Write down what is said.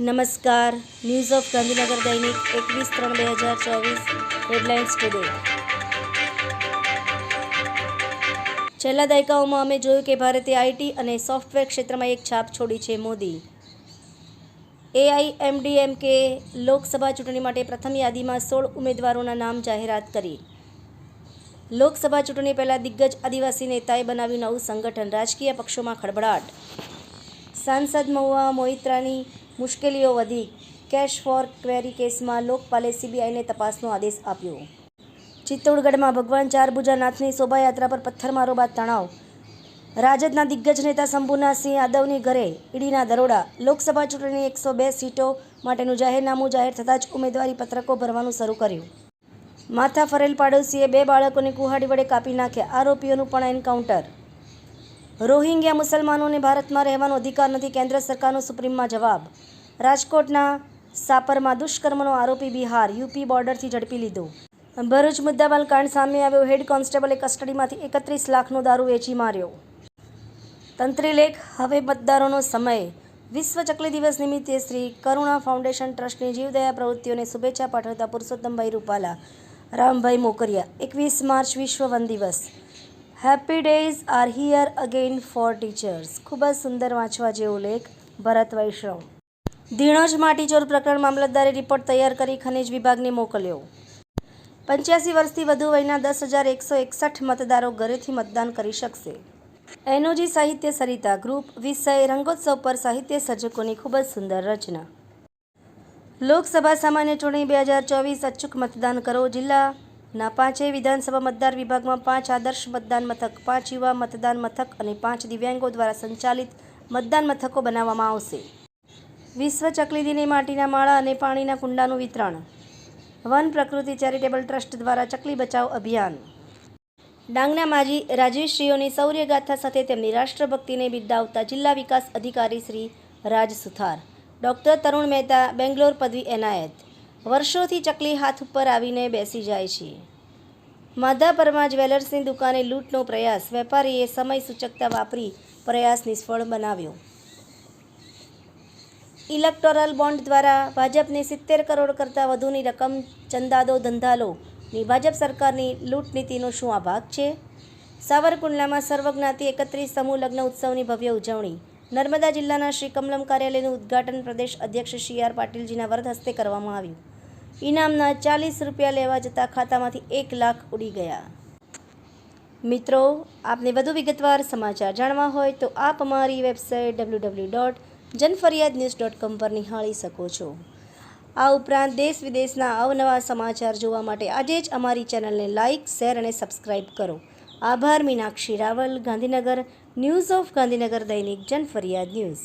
નમસ્કાર. News of Gandhinagar દૈનિક 21/3/2024 headlines today. છેલ્લા દાયકાઓમાં અમે જોયું કે ભારતે આઈટી અને સોફ્ટવેર ક્ષેત્રમાં એક છાપ છોડી છે. મોદી. એઆઈએમડીએમકે લોકસભા ચૂંટણી માટે પ્રથમ યાદીમાં 16 ઉમેદવારોના નામ જાહેરાત કરી. લોકસભા ચૂંટણી પહેલા દિગ્ગજ આદિવાસી નેતાએ બનાવ્યું નવું સંગઠન. રાજકીય પક્ષોમાં ખળભળાટ. સાંસદ મહુવા મોઇત્રાની મુશ્કેલીઓ વધી. કેશ ફોર ક્વેરી કેસમાં લોકપાલે સીબીઆઈને તપાસનો આદેશ આપ્યો. ચિત્તોડગઢમાં ભગવાન ચારભુજાનાથની શોભાયાત્રા પર પથ્થરમારો બાદ તણાવ. રાજદના દિગ્ગજ નેતા શંભુનાથસિંહ યાદવની ઘરે ઈડીના દરોડા. લોકસભા ચૂંટણીની 102 સીટો માટેનું જાહેરનામું જાહેર થતાં જ ઉમેદવારી પત્રકો ભરવાનું શરૂ કર્યું. માથા ફરેલ પાડોશીએ 2 બાળકોને કુહાડી વડે કાપી નાખ્યા. આરોપીઓનું પણ એન્કાઉન્ટર. રોહિંગ્યા મુસલમાનોને ભારતમાં રહેવાનો અધિકાર નથી. કેન્દ્ર સરકારનો સુપ્રીમમાં જવાબ. રાજકોટના સાપરમાં દુષ્કર્મનો આરોપી બિહાર યુપી બોર્ડરથી ઝડપી લીધો. ભરૂચ મુદ્દામાલ કાંડ સામે આવ્યો. હેડ કોન્સ્ટેબલે કસ્ટડીમાંથી 31 લાખનો દારૂ વેચી માર્યો. તંત્રી લેખ. હવે મતદારોનો સમય. વિશ્વ ચકલી દિવસ નિમિત્તે શ્રી કરુણા ફાઉન્ડેશન ટ્રસ્ટની જીવદયા પ્રવૃત્તિઓને શુભેચ્છા પાઠવતા પુરુષોત્તમભાઈ રૂપાલા, રામભાઈ મોકરિયા. 21 માર્ચ વિશ્વ વન દિવસ. Happy days R here again four teachers. ખૂબ જ સુંદર વાંચવા જેવો લેખ. ભરત વૈષ્ણવ. ધીણોજ માટીચોર પ્રકરણ. મામલતદારે રિપોર્ટ તૈયાર કરી ખનિજ વિભાગને મોકલ્યો. 85 વર્ષથી વધુ વયના 10,161 મતદારો ઘરેથી મતદાન કરી શકશે. એનોજી સાહિત્ય સરિતા ગ્રુપ. વિષય રંગોત્સવ પર સાહિત્ય સર્જકોની ખૂબ જ સુંદર રચના. લોકસભા સામાન્ય ચૂંટણી 2024 અચૂક મતદાન કરો. જિલ્લાના 5 વિધાનસભા મતદાર વિભાગમાં 5 આદર્શ મતદાન મથક, 5 યુવા મતદાન મથક અને 5 દિવ્યાંગો દ્વારા સંચાલિત મતદાન મથકો બનાવવામાં આવશે. વિશ્વ ચકલી દિને માટીના માળા અને પાણીના કુંડાનું વિતરણ. વન પ્રકૃતિ ચેરિટેબલ ટ્રસ્ટ દ્વારા ચકલી બચાવ અભિયાન. ડાંગના માજી રાજવીશ્રીઓની શૌર્યગાથા સાથે તેમની રાષ્ટ્રભક્તિને બિરદાવતા જિલ્લા વિકાસ અધિકારી શ્રી રાજ સુથાર. ડૉક્ટર તરુણ મહેતા બેંગ્લોર પદવી એનાયત. વર્ષોથી ચકલી હાથ ઉપર આવીને બેસી જાય છે. માધાપરમાં જ્વેલર્સની દુકાને લૂંટનો પ્રયાસ. વેપારીએ સમય સૂચકતા વાપરી પ્રયાસ નિષ્ફળ બનાવ્યો. ઇલેક્ટોરલ બોન્ડ દ્વારા ભાજપને 70 કરોડ કરતાં વધુની રકમ ચંદાદો ધંધાલોની ભાજપ સરકારની લૂંટ નીતિનો શું આ ભાગ છે? સાવરકુંડલામાં સર્વજ્ઞાતિ 31 સમૂહ લગ્ન ઉત્સવની ભવ્ય ઉજવણી. નર્મદા જિલ્લાના શ્રી કમલમ કાર્યાલયનું ઉદ્ઘાટન પ્રદેશ અધ્યક્ષ શ્રી આર પાટીલજીના વરદ હસ્તે કરવામાં આવ્યું. ઇનામના 40 રૂપિયા લેવા જતાં ખાતામાંથી 1 લાખ ઉડી ગયા. મિત્રો, આપને વધુ વિગતવાર સમાચાર જાણવા હોય તો આપ અમારી વેબસાઇટ www.janfaryadnews.com પર નિહાળી શકો છો. આ ઉપરાંત દેશ વિદેશના અવનવા સમાચાર જોવા માટે આજે જ અમારી ચેનલને લાઇક, શેર અને સબસ્ક્રાઇબ કરો. આભાર. મીનાક્ષી રાવલ, ગાંધીનગર. ન્યૂઝ ઓફ ગાંધીનગર દૈનિક જનફરિયાદ ન્યૂઝ.